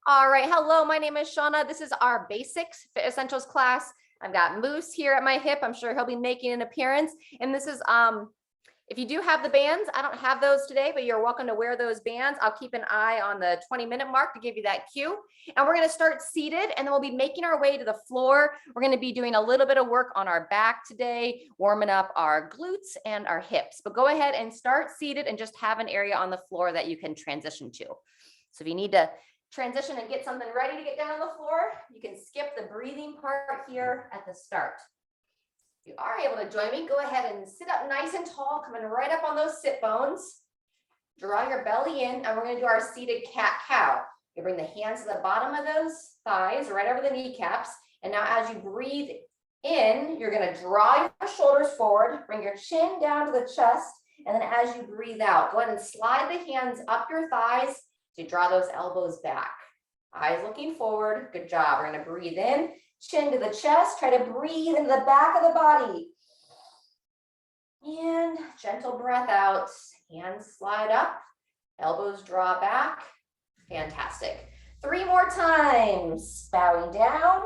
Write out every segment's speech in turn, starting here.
All right, hello, my name is Shauna. This is our Basics Fit Essentials class. I've got Moose here at my hip. I'm sure he'll be making an appearance. And this is, if you do have the bands, I don't have those today, but you're welcome to wear those bands. I'll keep an eye on the 20-minute mark to give you that cue. And we're gonna start seated and then we'll be making our way to the floor. We're gonna be doing a little bit of work on our back today, warming up our glutes and our hips. But go ahead and start seated and just have an area on the floor that you can transition to. So if you need to transition and get something ready to get down on the floor, you can skip the breathing part here at the start. If you are able to join me, go ahead and sit up nice and tall, coming right up on those sit bones. Draw your belly in, and we're going to do our seated cat-cow. You bring the hands to the bottom of those thighs, right over the kneecaps. And now as you breathe in, you're going to draw your shoulders forward, bring your chin down to the chest, and then as you breathe out, go ahead and slide the hands up your thighs to draw those elbows back. Eyes looking forward. Good job. We're going to breathe in, chin to the chest. Try to breathe into the back of the body. And gentle breath out. Hands slide up. Elbows draw back. Fantastic. 3 more times. Bowing down.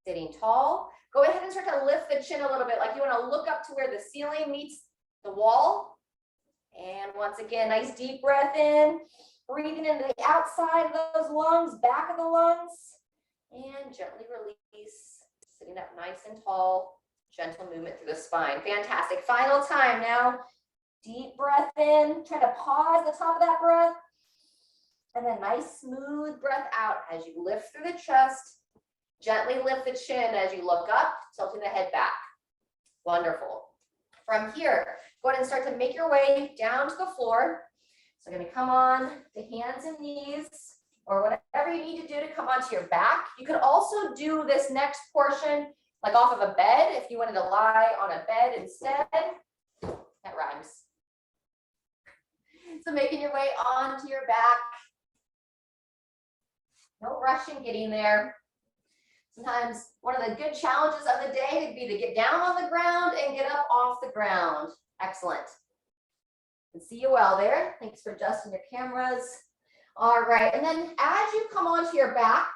Sitting tall. Go ahead and start to lift the chin a little bit, like you want to look up to where the ceiling meets the wall. And once again, nice deep breath in, breathing into the outside of those lungs, back of the lungs, and gently release, sitting up nice and tall, gentle movement through the spine. Fantastic. Final time now. Deep breath in, try to pause the top of that breath, and then nice smooth breath out as you lift through the chest. Gently lift the chin as you look up, tilting the head back. Wonderful. From here, go ahead and start to make your way down to the floor. So going to come on to hands and knees, or whatever you need to do to come onto your back. You could also do this next portion like off of a bed if you wanted to lie on a bed instead. That rhymes. So making your way onto your back. No rushing getting there. Sometimes one of the good challenges of the day would be to get down on the ground and get up off the ground. Excellent. I can see you well there. Thanks for adjusting your cameras. All right, and then as you come onto your back,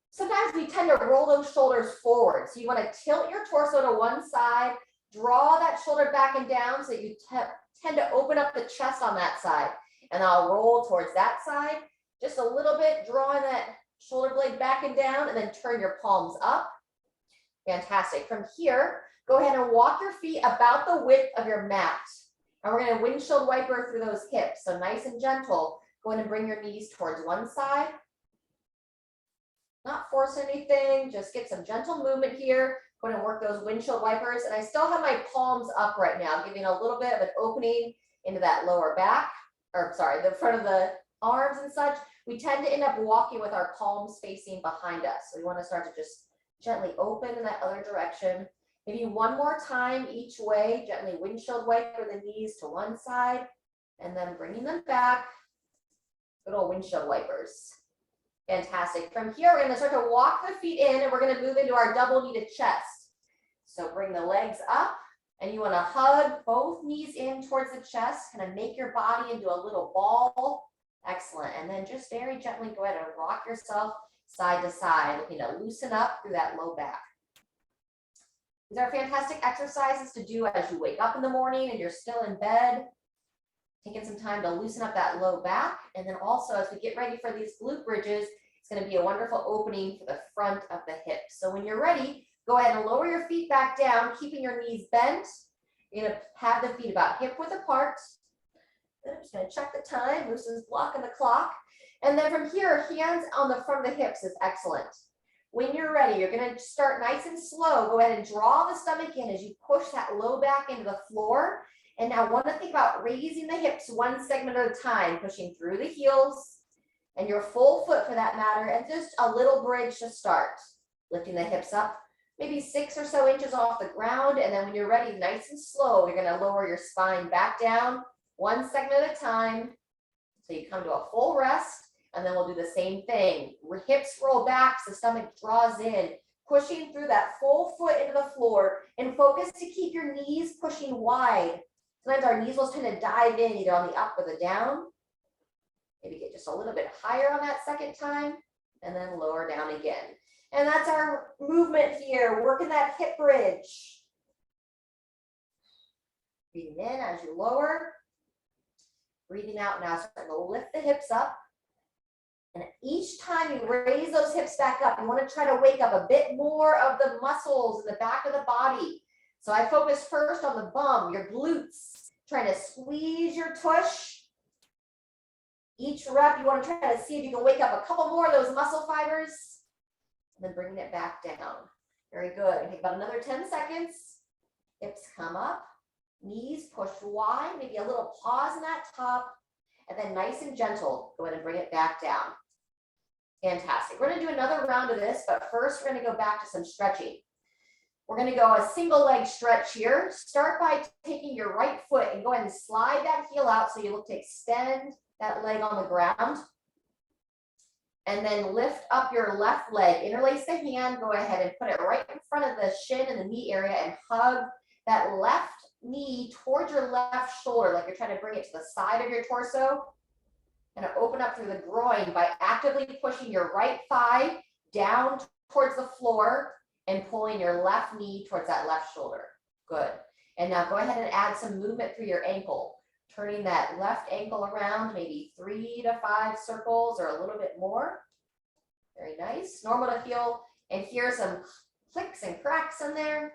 sometimes we tend to roll those shoulders forward. So you want to tilt your torso to one side, draw that shoulder back and down so you tend to open up the chest on that side. And I'll roll towards that side, just a little bit, drawing that shoulder blade back and down, and then turn your palms up. Fantastic. From here, go ahead and walk your feet about the width of your mat. And we're going to windshield wiper through those hips. So nice and gentle. Go ahead and bring your knees towards one side. Not force anything, just get some gentle movement here. Go ahead and work those windshield wipers. And I still have my palms up right now, giving a little bit of an opening into that lower back, or sorry, the front of the arms and such. We tend to end up walking with our palms facing behind us. So we want to start to just gently open in that other direction. Maybe one more time each way, gently windshield wiper the knees to one side, and then bringing them back. Good old windshield wipers. Fantastic. From here, we're going to start to walk the feet in, and we're going to move into our double kneaded chest. So bring the legs up, and you want to hug both knees in towards the chest, kind of make your body into a little ball. Excellent. And then just very gently go ahead and rock yourself side to side, looking to loosen up through that low back. These are fantastic exercises to do as you wake up in the morning and you're still in bed. Taking some time to loosen up that low back. And then also as we get ready for these glute bridges, it's going to be a wonderful opening for the front of the hips. So when you're ready, go ahead and lower your feet back down, keeping your knees bent. You're going to have the feet about hip width apart. I'm just going to check the time. Moose is blocking the clock. And then from here, hands on the front of the hips is excellent. When you're ready, you're going to start nice and slow. Go ahead and draw the stomach in as you push that low back into the floor. And now want to think about raising the hips one segment at a time, pushing through the heels and your full foot for that matter, and just a little bridge to start. Lifting the hips up, maybe 6 or so inches off the ground. And then when you're ready, nice and slow, you're going to lower your spine back down one segment at a time. So you come to a full rest, and then we'll do the same thing. Hips roll back, so the stomach draws in, pushing through that full foot into the floor, and focus to keep your knees pushing wide. Sometimes our knees will tend to dive in either on the up or the down. Maybe get just a little bit higher on that second time, and then lower down again. And that's our movement here, working that hip bridge. Breathing in as you lower. Breathing out now, starting to lift the hips up. And each time you raise those hips back up, you want to try to wake up a bit more of the muscles in the back of the body. So I focus first on the bum, your glutes, trying to squeeze your tush. Each rep, you want to try to see if you can wake up a couple more of those muscle fibers, and then bringing it back down. Very good. Take about another 10 seconds. Hips come up, knees push wide, maybe a little pause in that top, and then nice and gentle, go ahead and bring it back down. Fantastic. We're going to do another round of this, but first we're going to go back to some stretching. We're going to go a single leg stretch here. Start by taking your right foot and go ahead and slide that heel out so you look to extend that leg on the ground. And then lift up your left leg, interlace the hand, go ahead and put it right in front of the shin and the knee area and hug that left knee towards your left shoulder, like you're trying to bring it to the side of your torso. And open up through the groin by actively pushing your right thigh down towards the floor and pulling your left knee towards that left shoulder. Good. And now go ahead and add some movement through your ankle. Turning that left ankle around, maybe 3 to 5 circles or a little bit more. Very nice. Normal to feel and hear some clicks and cracks in there.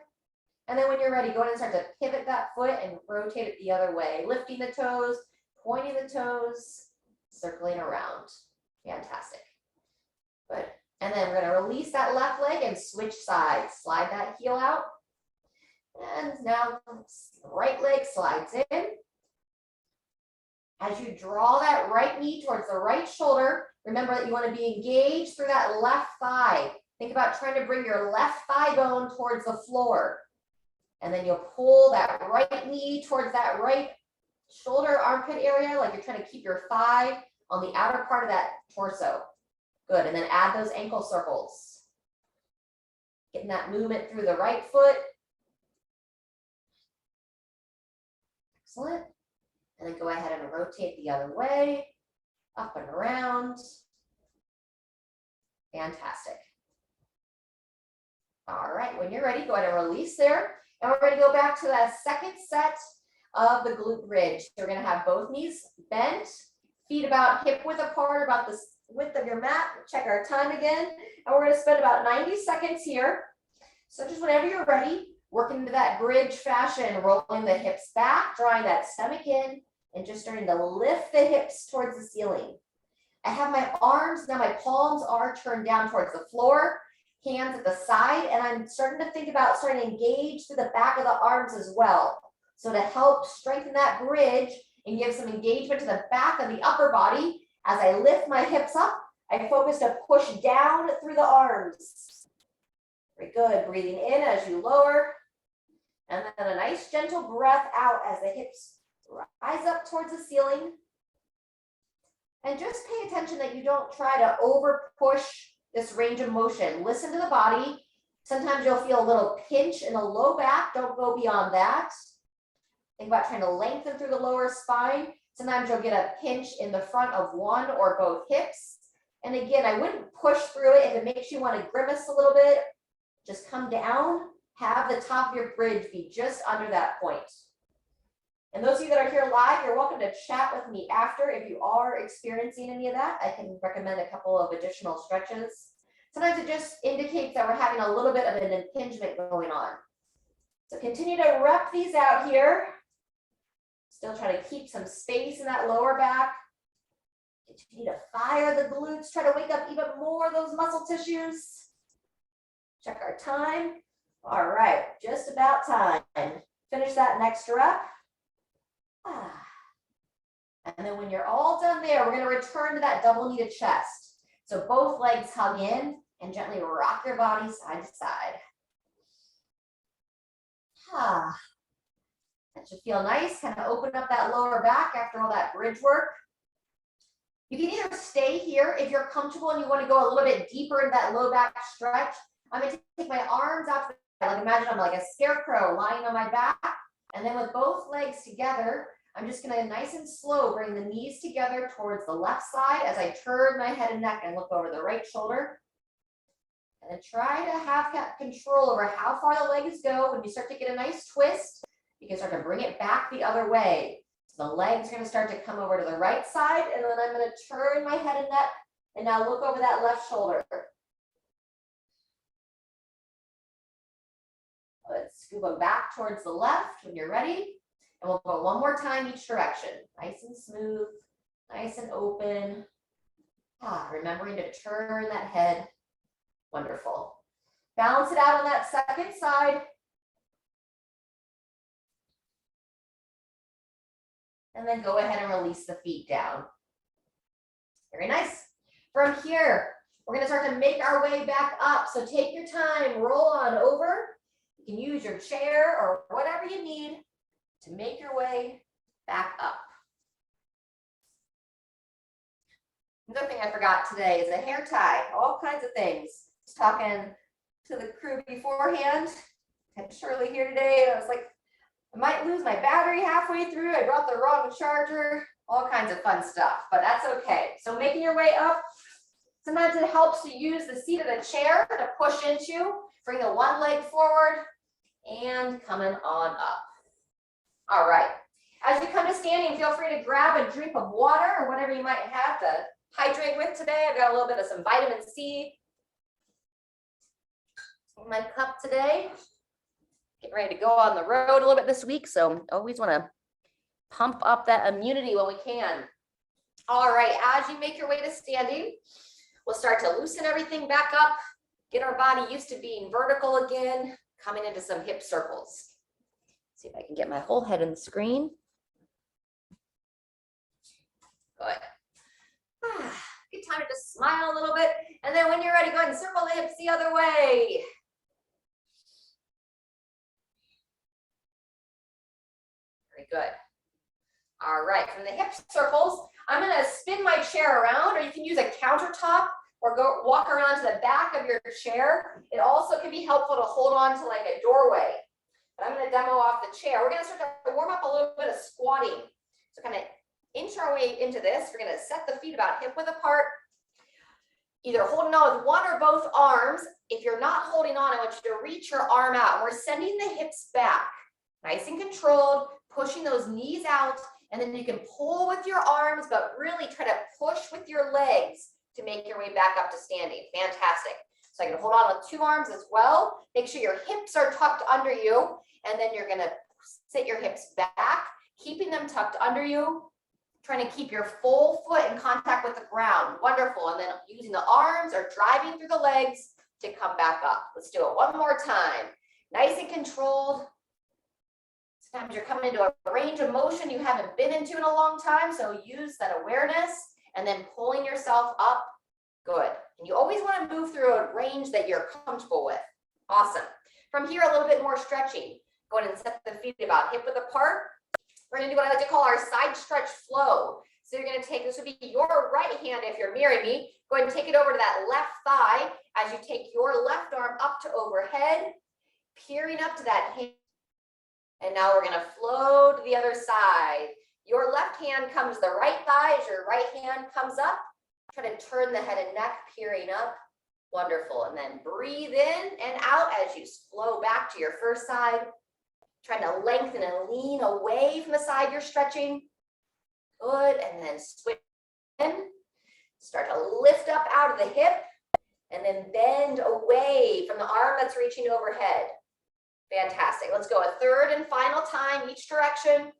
And then when you're ready, go ahead and start to pivot that foot and rotate it the other way. Lifting the toes, pointing the toes, circling around. Fantastic. Good. And then we're going to release that left leg and switch sides. Slide that heel out. And now right leg slides in. As you draw that right knee towards the right shoulder, remember that you want to be engaged through that left thigh. Think about trying to bring your left thigh bone towards the floor. And then you'll pull that right knee towards that right shoulder armpit area, like you're trying to keep your thigh on the outer part of that torso. Good, and then add those ankle circles. Getting that movement through the right foot. Excellent. And then go ahead and rotate the other way, up and around. Fantastic. All right, when you're ready, go ahead and release there. And we're going to go back to that second set of the glute bridge. So we're going to have both knees bent, feet about hip width apart, about the width of your mat. Check our time again. And we're going to spend about 90 seconds here. So just whenever you're ready, working into that bridge fashion, rolling the hips back, drawing that stomach in, and just starting to lift the hips towards the ceiling. I have my arms, now my palms are turned down towards the floor, hands at the side, and I'm starting to think about starting to engage through the back of the arms as well. So to help strengthen that bridge and give some engagement to the back of the upper body, as I lift my hips up, I focus to push down through the arms. Very good, breathing in as you lower, and then a nice gentle breath out as the hips rise up towards the ceiling. And just pay attention that you don't try to over push this range of motion. Listen to the body. Sometimes you'll feel a little pinch in the low back. Don't go beyond that. Think about trying to lengthen through the lower spine. Sometimes you'll get a pinch in the front of one or both hips. And again, I wouldn't push through it. If it makes you want to grimace a little bit, just come down. Have the top of your bridge be just under that point. And those of you that are here live, you're welcome to chat with me after. If you are experiencing any of that, I can recommend a couple of additional stretches. Sometimes it just indicates that we're having a little bit of an impingement going on. So continue to rep these out here. Still try to keep some space in that lower back. Continue to fire the glutes. Try to wake up even more of those muscle tissues. Check our time. All right, just about time. Finish that next rep. And then when you're all done there, we're going to return to that double kneaded chest. So both legs hug in and gently rock your body side to side. That should feel nice. Kind of open up that lower back after all that bridge work. You can either stay here if you're comfortable and you want to go a little bit deeper in that low back stretch. I'm going to take my arms out to the side. Like imagine I'm like a scarecrow lying on my back. And then with both legs together, I'm just gonna nice and slow bring the knees together towards the left side as I turn my head and neck and look over the right shoulder. And then try to have control over how far the legs go. When you start to get a nice twist, you can start to bring it back the other way. So the legs are gonna start to come over to the right side, and then I'm gonna turn my head and neck, and now look over that left shoulder. Let's scoop them back towards the left when you're ready. And we'll go one more time each direction. Nice and smooth, nice and open. Remembering to turn that head. Wonderful. Balance it out on that second side. And then go ahead and release the feet down. Very nice. From here, we're going to start to make our way back up. So take your time, roll on over. You can use your chair or whatever you need to make your way back up. Another thing I forgot today is a hair tie, all kinds of things. I was talking to the crew beforehand. I had Shirley here today, and I was like, I might lose my battery halfway through. I brought the wrong charger, all kinds of fun stuff, but that's okay. So making your way up, sometimes it helps to use the seat of the chair to push into, bring the one leg forward, and coming on up. All right, as you come to standing, feel free to grab a drink of water or whatever you might have to hydrate with today. I've got a little bit of some vitamin C in my cup today. Getting ready to go on the road a little bit this week, so always want to pump up that immunity when we can. All right, as you make your way to standing, we'll start to loosen everything back up, get our body used to being vertical again, coming into some hip circles. See if I can get my whole head in the screen. Good. Good time to just smile a little bit. And then when you're ready, go ahead and circle the hips the other way. Very good. All right, from the hip circles, I'm going to spin my chair around, or you can use a countertop or go walk around to the back of your chair. It also can be helpful to hold on to like a doorway. But I'm going to demo off the chair. We're going to start to warm up a little bit of squatting. So kind of inch our way into this. We're going to set the feet about hip width apart. Either holding on with one or both arms. If you're not holding on, I want you to reach your arm out. And we're sending the hips back. Nice and controlled, pushing those knees out. And then you can pull with your arms, but really try to push with your legs to make your way back up to standing. Fantastic. So I can hold on with two arms as well. Make sure your hips are tucked under you. And then you're going to sit your hips back, keeping them tucked under you, trying to keep your full foot in contact with the ground. Wonderful. And then using the arms or driving through the legs to come back up. Let's do it one more time. Nice and controlled. Sometimes you're coming into a range of motion you haven't been into in a long time. So use that awareness and then pulling yourself up. Good. And you always want to move through a range that you're comfortable with. Awesome. From here, a little bit more stretching. Go ahead and set the feet about hip width apart. We're going to do what I like to call our side stretch flow. So you're going to take, this would be your right hand if you're mirroring me. Go ahead and take it over to that left thigh as you take your left arm up to overhead, peering up to that hand. And now we're going to flow to the other side. Your left hand comes to the right thigh as your right hand comes up. Try to turn the head and neck, peering up. Wonderful. And then breathe in and out as you flow back to your first side. Trying to lengthen and lean away from the side you're stretching. Good. And then switch in. Start to lift up out of the hip. And then bend away from the arm that's reaching overhead. Fantastic. Let's go a third and final time each direction.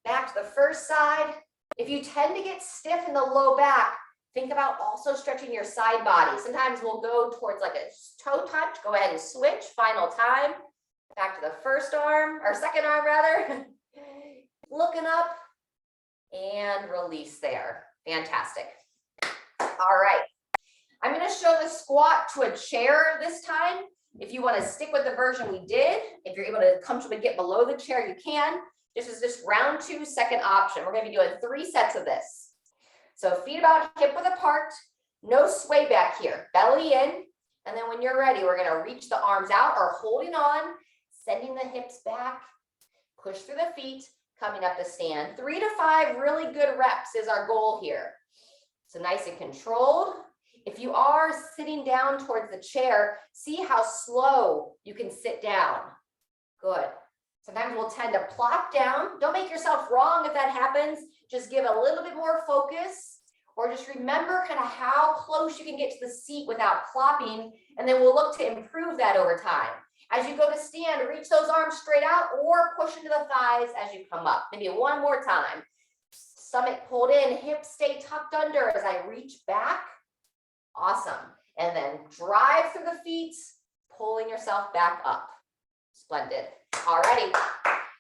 Back to the first side. If you tend to get stiff in the low back, think about also stretching your side body. Sometimes we'll go towards like a toe touch. Go ahead and switch. Final time. Back to the first arm, or second arm rather. Looking up and release there. Fantastic. All right. I'm going to show the squat to a chair this time. If you want to stick with the version we did, if you're able to comfortably get below the chair, you can. This is just round 2, second option. We're going to be doing 3 sets of this. So feet about hip width apart, no sway back here, belly in. And then when you're ready, we're going to reach the arms out or holding on, sending the hips back, push through the feet, coming up to stand. 3 to 5 really good reps is our goal here. So nice and controlled. If you are sitting down towards the chair, see how slow you can sit down. Good. Sometimes we'll tend to plop down. Don't make yourself wrong if that happens. Just give a little bit more focus, or just remember kind of how close you can get to the seat without plopping, and then we'll look to improve that over time. As you go to stand, reach those arms straight out or push into the thighs as you come up. Maybe one more time. Stomach pulled in, hips stay tucked under as I reach back. Awesome. And then drive through the feet, pulling yourself back up. Splendid. Alrighty,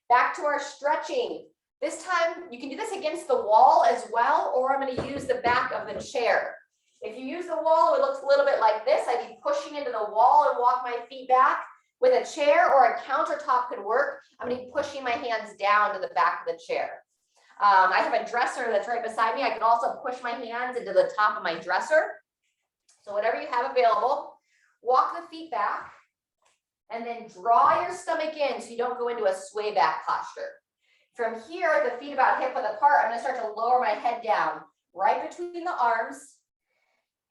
back to our stretching. This time you can do this against the wall as well, or I'm going to use the back of the chair. If you use the wall, it looks a little bit like this. I'd be pushing into the wall and walk my feet back. With a chair or a countertop could work. I'm going to be pushing my hands down to the back of the chair. I have a dresser that's right beside me. I can also push my hands into the top of my dresser. So whatever you have available, walk the feet back and then draw your stomach in so you don't go into a sway back posture. From here, the feet about hip width apart, I'm going to start to lower my head down right between the arms.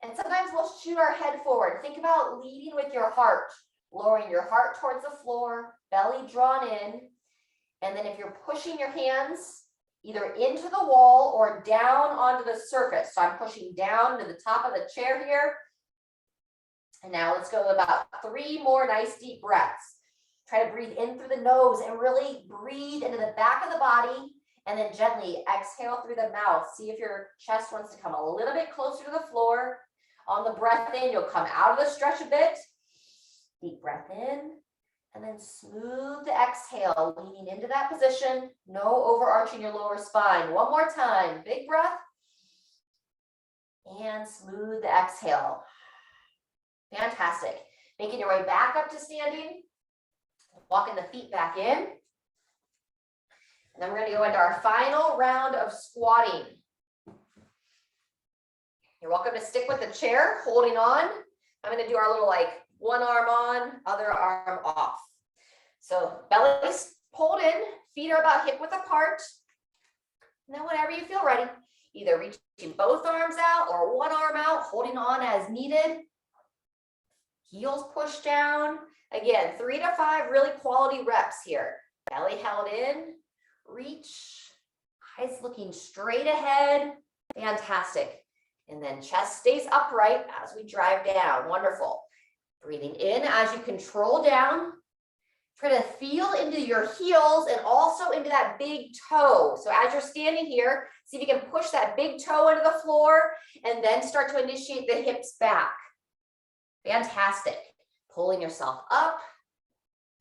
And sometimes we'll shoot our head forward. Think about leading with your heart, lowering your heart towards the floor, belly drawn in. And then if you're pushing your hands either into the wall or down onto the surface. So I'm pushing down to the top of the chair here. And now let's go about 3 more nice deep breaths. Try to breathe in through the nose and really breathe into the back of the body, and then gently exhale through the mouth. See if your chest wants to come a little bit closer to the floor. On the breath in, you'll come out of the stretch a bit. Deep breath in, and then smooth the exhale, leaning into that position. No overarching your lower spine. One more time. Big breath. And smooth the exhale. Fantastic. Making your way back up to standing. Walking the feet back in. And then we're going to go into our final round of squatting. You're welcome to stick with the chair, holding on. I'm going to do our little like one arm on, other arm off. So belly's pulled in, feet are about hip width apart. And then whenever you feel ready, either reaching both arms out or one arm out, holding on as needed. Heels pushed down. Again, 3 to 5 really quality reps here. Belly held in, reach, eyes looking straight ahead. Fantastic. And then chest stays upright as we drive down. Wonderful. Breathing in as you control down. Try to feel into your heels and also into that big toe. So as you're standing here, see if you can push that big toe into the floor and then start to initiate the hips back. Fantastic. Pulling yourself up.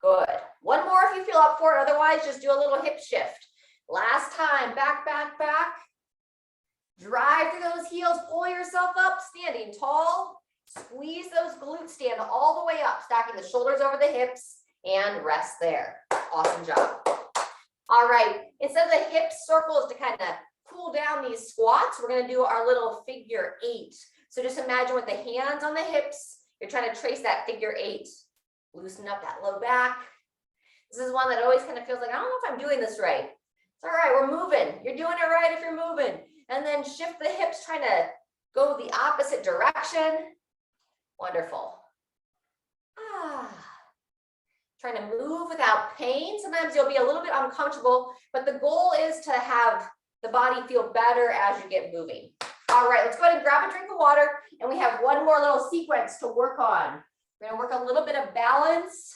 Good. One more if you feel up for it. Otherwise, just do a little hip shift. Last time. Back, back, back. Drive through those heels. Pull yourself up. Standing tall. Squeeze those glutes. Stand all the way up. Stacking the shoulders over the hips. And rest there. Awesome job. All right. Instead of the hip circles to kind of cool down these squats, we're going to do our little figure 8. So just imagine with the hands on the hips, you're trying to trace that figure 8. Loosen up that low back. This is one that always kind of feels like, I don't know if I'm doing this right. It's all right, we're moving. You're doing it right if you're moving. And then shift the hips, trying to go the opposite direction. Wonderful. Trying to move without pain. Sometimes you'll be a little bit uncomfortable, but the goal is to have the body feel better as you get moving. All right, let's go ahead and grab a drink of water, and we have one more little sequence to work on. We're going to work a little bit of balance,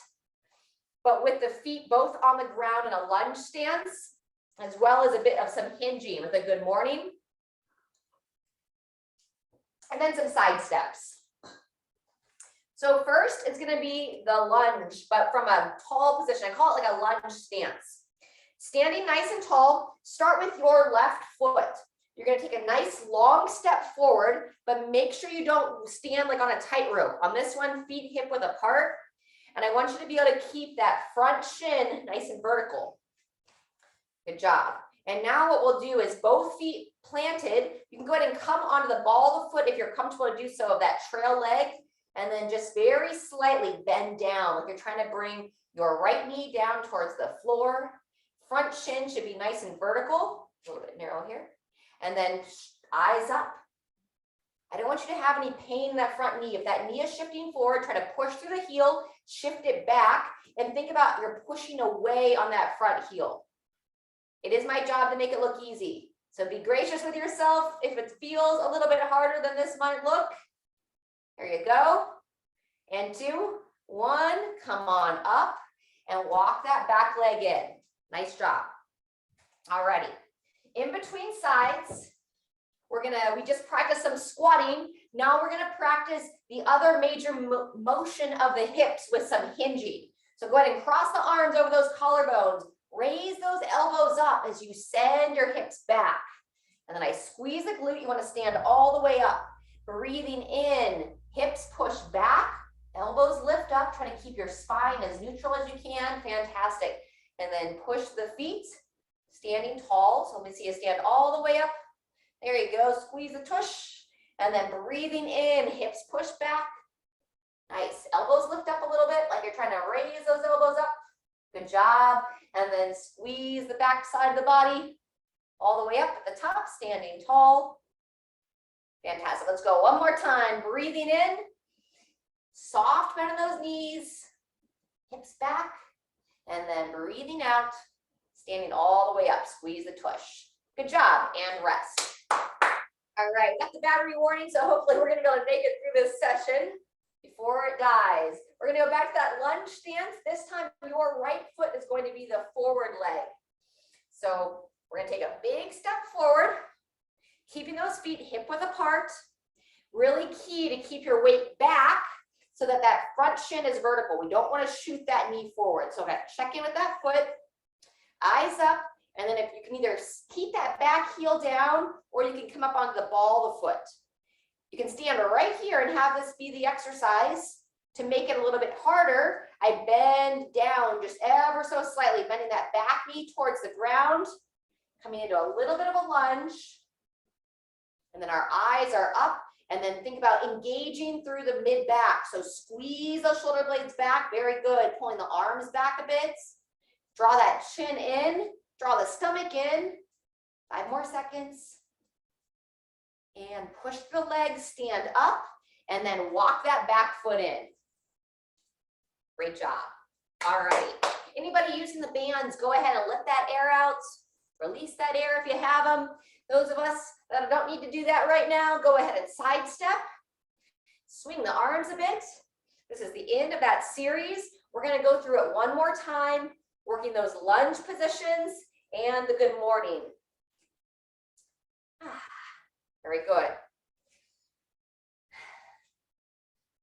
but with the feet both on the ground in a lunge stance, as well as a bit of some hinging with a good morning. And then some side steps. So first, it's going to be the lunge, but from a tall position. I call it like a lunge stance. Standing nice and tall, start with your left foot. You're going to take a nice long step forward, but make sure you don't stand like on a tightrope. On this one, feet hip width apart. And I want you to be able to keep that front shin nice and vertical. Good job. And now what we'll do is both feet planted. You can go ahead and come onto the ball of the foot if you're comfortable to do so, of that trail leg. And then just very slightly bend down, like you're trying to bring your right knee down towards the floor. Front shin should be nice and vertical, a little bit narrow here. And then eyes up. I don't want you to have any pain in that front knee. If that knee is shifting forward, try to push through the heel, shift it back, and think about you're pushing away on that front heel. It is my job to make it look easy. So be gracious with yourself. If it feels a little bit harder than this might look, there you go. And 2, 1, come on up and walk that back leg in. Nice job. Alrighty. In between sides, we just practiced some squatting. Now we're gonna practice the other major motion of the hips with some hinging. So go ahead and cross the arms over those collarbones. Raise those elbows up as you send your hips back. And then I squeeze the glute. You want to stand all the way up. Breathing in, hips push back, elbows lift up. Try to keep your spine as neutral as you can. Fantastic. And then push the feet, standing tall. So let me see you stand all the way up. There you go. Squeeze the tush. And then breathing in, hips push back. Nice. Elbows lift up a little bit, like you're trying to raise those elbows up. Good job. And then squeeze the back side of the body all the way up at the top, standing tall. Fantastic. Let's go one more time. Breathing in, soft bend in those knees, hips back, and then breathing out, standing all the way up. Squeeze the tush. Good job, and rest. All right, got the battery warning, so hopefully we're gonna be able to make it through this session before it dies. We're gonna go back to that lunge stance. This time your right foot is going to be the forward leg. So we're gonna take a big step forward, keeping those feet hip width apart. Really key to keep your weight back so that that front shin is vertical. We don't wanna shoot that knee forward. So okay, check in with that foot, eyes up, and then if you can either keep that back heel down or you can come up onto the ball of the foot. You can stand right here and have this be the exercise. To make it a little bit harder, I bend down just ever so slightly, bending that back knee towards the ground, coming into a little bit of a lunge. And then our eyes are up, and then think about engaging through the mid back. So squeeze those shoulder blades back, very good. Pulling the arms back a bit. Draw that chin in, draw the stomach in. 5 more seconds. And push the legs, stand up, and then walk that back foot in. Great job. All right. Anybody using the bands, go ahead and let that air out. Release that air if you have them. Those of us that don't need to do that right now, go ahead and sidestep. Swing the arms a bit. This is the end of that series. We're going to go through it one more time, working those lunge positions and the good morning. Very good.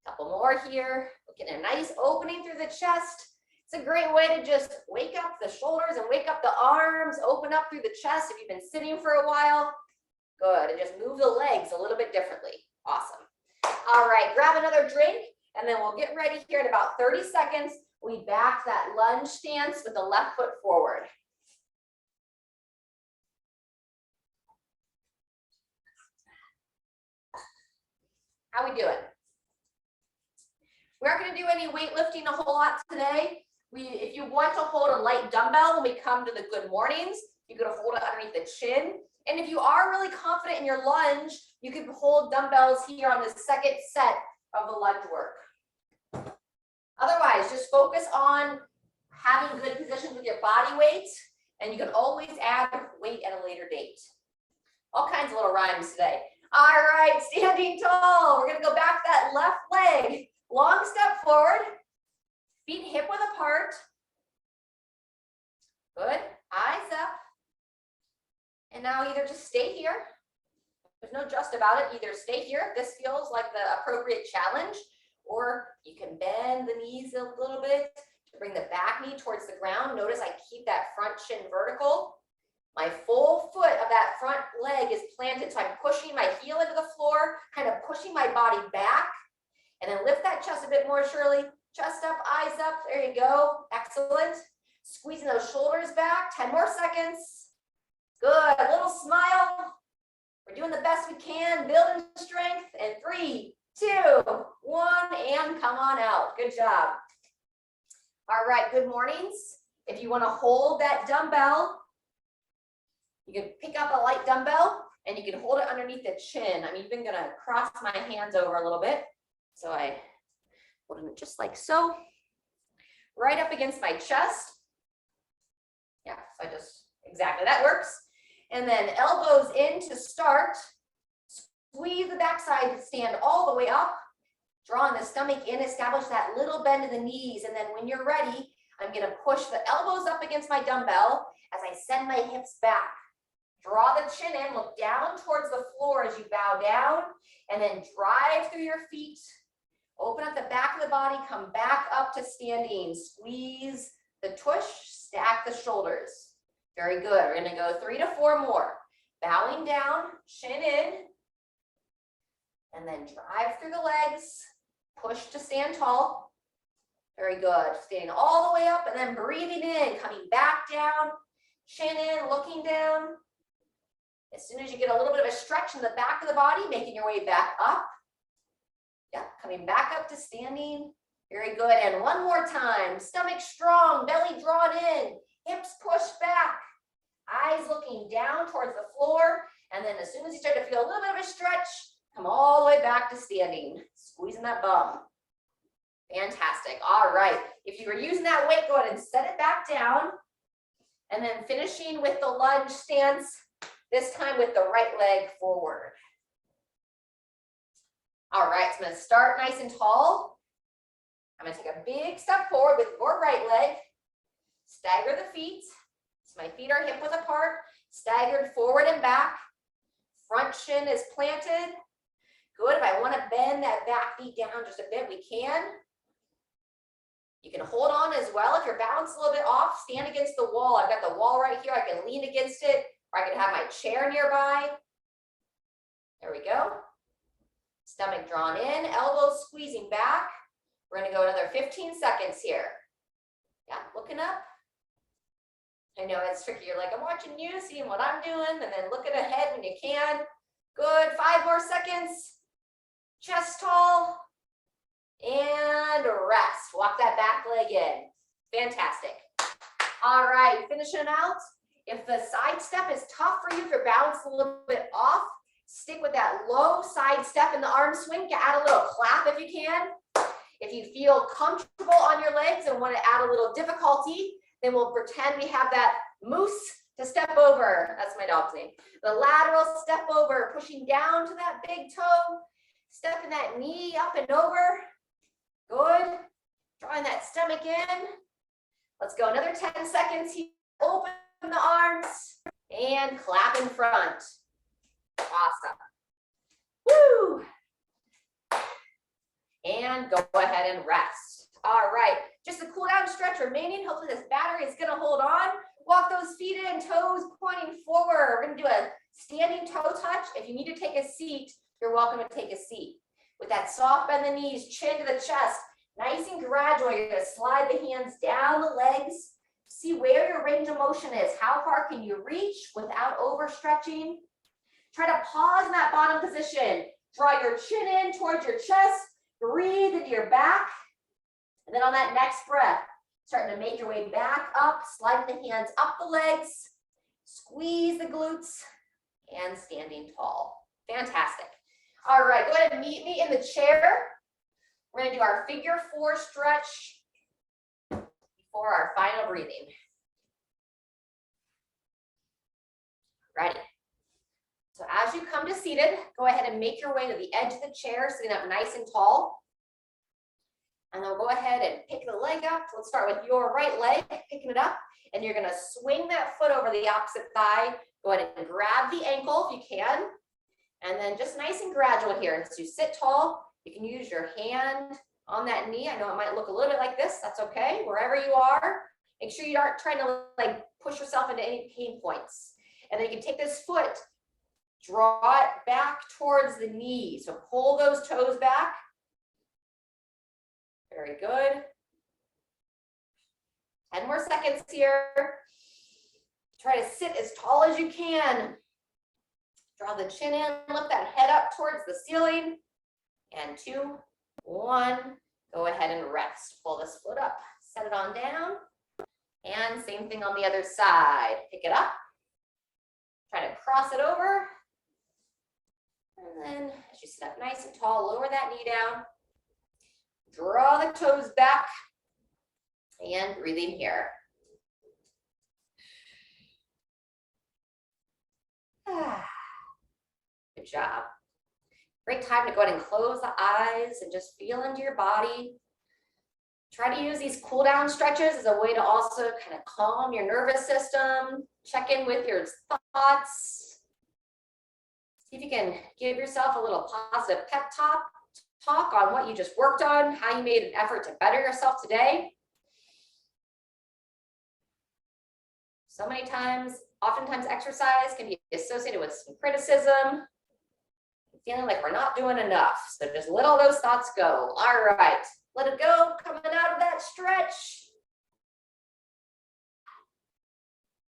Couple more here. Getting a nice opening through the chest. It's a great way to just wake up the shoulders and wake up the arms, open up through the chest if you've been sitting for a while. Good, and just move the legs a little bit differently. Awesome. All right, grab another drink, and then we'll get ready here in about 30 seconds. We back that lunge stance with the left foot forward. How we doing? We aren't going to do any weightlifting a whole lot today. If you want to hold a light dumbbell when we come to the good mornings, you could hold it underneath the chin. And if you are really confident in your lunge, you could hold dumbbells here on the second set of the lunge work. Otherwise, just focus on having good positions with your body weight, and you can always add weight at a later date. All kinds of little rhymes today. All right, standing tall. We're going to go back that left leg. Long step forward, feet hip width apart. Good, eyes up. And now either just stay here. There's no just about it. Either stay here if this feels like the appropriate challenge, or you can bend the knees a little bit to bring the back knee towards the ground. Notice I keep that front shin vertical. My full foot of that front leg is planted, so I'm pushing my heel into the floor, kind of pushing my body back. And then lift that chest a bit more, Shirley. Chest up, eyes up. There you go. Excellent. Squeezing those shoulders back. 10 more seconds. Good. A little smile. We're doing the best we can. Building strength. And 3, 2, 1, and come on out. Good job. All right. Good mornings. If you want to hold that dumbbell, you can pick up a light dumbbell and you can hold it underneath the chin. I'm even going to cross my hands over a little bit. So I hold it just like so, right up against my chest. Yeah, so I just, exactly, that works. And then elbows in to start. Squeeze the backside, stand all the way up. Drawing the stomach in, establish that little bend in the knees. And then when you're ready, I'm going to push the elbows up against my dumbbell as I send my hips back. Draw the chin in, look down towards the floor as you bow down, and then drive through your feet. Open up the back of the body, come back up to standing. Squeeze the tush, stack the shoulders. Very good. We're going to go 3 to 4 more. Bowing down, chin in, and then drive through the legs. Push to stand tall. Very good. Standing all the way up and then breathing in, coming back down, chin in, looking down. As soon as you get a little bit of a stretch in the back of the body, making your way back up. Yeah, coming back up to standing. Very good. And one more time. Stomach strong, belly drawn in, hips pushed back, eyes looking down towards the floor. And then as soon as you start to feel a little bit of a stretch, come all the way back to standing, squeezing that bum. Fantastic. All right. If you were using that weight, go ahead and set it back down. And then finishing with the lunge stance, this time with the right leg forward. All right, so I'm going to start nice and tall. I'm going to take a big step forward with your right leg. Stagger the feet. So my feet are hip width apart. Staggered forward and back. Front shin is planted. Good. If I want to bend that back knee down just a bit, we can. You can hold on as well. If you're balanced a little bit off, stand against the wall. I've got the wall right here. I can lean against it, or I can have my chair nearby. There we go. Stomach drawn in, elbows squeezing back. We're going to go another 15 seconds here. Yeah, looking up. I know it's tricky. You're like, I'm watching you, seeing what I'm doing, and then looking ahead when you can. Good. 5 more seconds. Chest tall. And rest. Walk that back leg in. Fantastic. All right, finishing out. If the side step is tough for you, if you're balanced a little bit off, stick with that low side step in the arm swing. Add a little clap if you can. If you feel comfortable on your legs and want to add a little difficulty, then we'll pretend we have that moose to step over. That's my dog's name. The lateral step over, pushing down to that big toe, stepping that knee up and over. Good. Drawing that stomach in. Let's go another 10 seconds here. Open the arms and clap in front. Awesome. Woo. And go ahead and rest. All right. Just a cool down stretch remaining. Hopefully this battery is going to hold on. Walk those feet in, toes pointing forward. We're going to do a standing toe touch. If you need to take a seat, you're welcome to take a seat. With that soft bend the knees, chin to the chest, nice and gradual. You're going to slide the hands down the legs. See where your range of motion is. How far can you reach without overstretching? Try to pause in that bottom position. Draw your chin in towards your chest. Breathe into your back. And then on that next breath, starting to make your way back up, sliding the hands up the legs, squeeze the glutes, and standing tall. Fantastic. All right, go ahead and meet me in the chair. We're going to do our figure 4 stretch before our final breathing. Ready. So as you come to seated, go ahead and make your way to the edge of the chair, sitting up nice and tall. And then we'll go ahead and pick the leg up. Let's start with your right leg, picking it up. And you're going to swing that foot over the opposite thigh. Go ahead and grab the ankle if you can. And then just nice and gradual here. As you sit tall, you can use your hand on that knee. I know it might look a little bit like this. That's okay. Wherever you are, make sure you aren't trying to like push yourself into any pain points. And then you can take this foot, draw it back towards the knee. So pull those toes back. Very good. 10 more seconds here. Try to sit as tall as you can. Draw the chin in, lift that head up towards the ceiling. And 2, 1, go ahead and rest. Pull this foot up, set it on down. And same thing on the other side. Pick it up. Try to cross it over. And then as you sit up nice and tall, lower that knee down. Draw the toes back. And breathing here. Good job. Great time to go ahead and close the eyes and just feel into your body. Try to use these cool down stretches as a way to also kind of calm your nervous system, check in with your thoughts. See if you can give yourself a little positive pep talk on what you just worked on, how you made an effort to better yourself today. So many times, oftentimes exercise can be associated with some criticism, feeling like we're not doing enough. So just let all those thoughts go. All right, let it go, coming out of that stretch.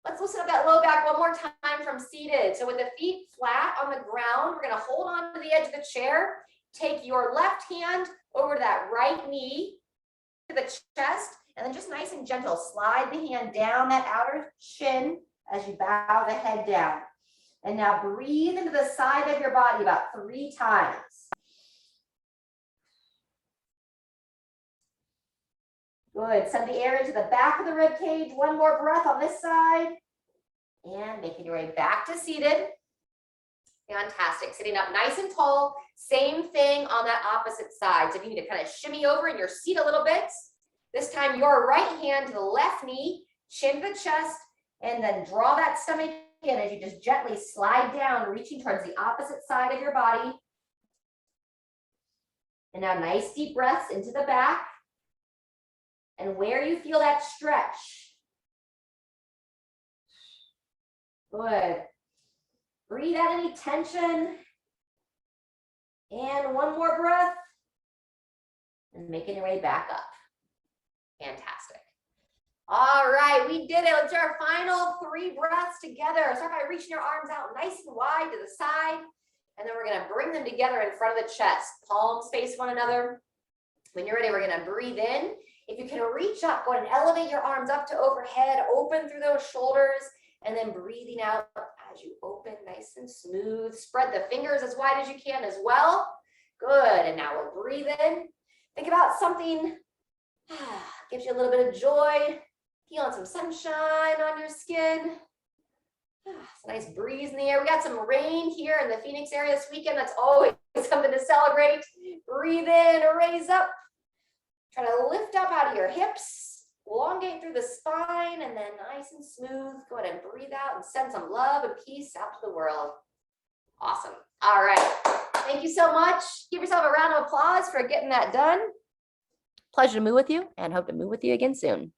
Let's loosen up that low back one more time from seated. So with the feet flat on the ground, we're gonna hold on to the edge of the chair. Take your left hand over to that right knee, to the chest, and then just nice and gentle, slide the hand down that outer shin as you bow the head down. And now breathe into the side of your body about 3 times. Good, send the air into the back of the rib cage. One more breath on this side. And making your way back to seated. Fantastic, sitting up nice and tall. Same thing on that opposite side. So if you need to kind of shimmy over in your seat a little bit. This time your right hand to the left knee, chin to the chest, and then draw that stomach in as you just gently slide down, reaching towards the opposite side of your body. And now nice deep breaths into the back. And where you feel that stretch. Good. Breathe out any tension. And one more breath. And making your way back up. Fantastic. All right, we did it. Let's do our final 3 breaths together. Start by reaching your arms out nice and wide to the side. And then we're going to bring them together in front of the chest. Palms face one another. When you're ready, we're going to breathe in. If you can reach up, go ahead and elevate your arms up to overhead. Open through those shoulders. And then breathing out as you open nice and smooth. Spread the fingers as wide as you can as well. Good. And now we'll breathe in. Think about something gives you a little bit of joy. Feeling some sunshine on your skin. It's a nice breeze in the air. We got some rain here in the Phoenix area this weekend. That's always something to celebrate. Breathe in, raise up. Try to lift up out of your hips. Elongate through the spine and then nice and smooth. Go ahead and breathe out and send some love and peace out to the world. Awesome. All right. Thank you so much. Give yourself a round of applause for getting that done. Pleasure to move with you and hope to move with you again soon.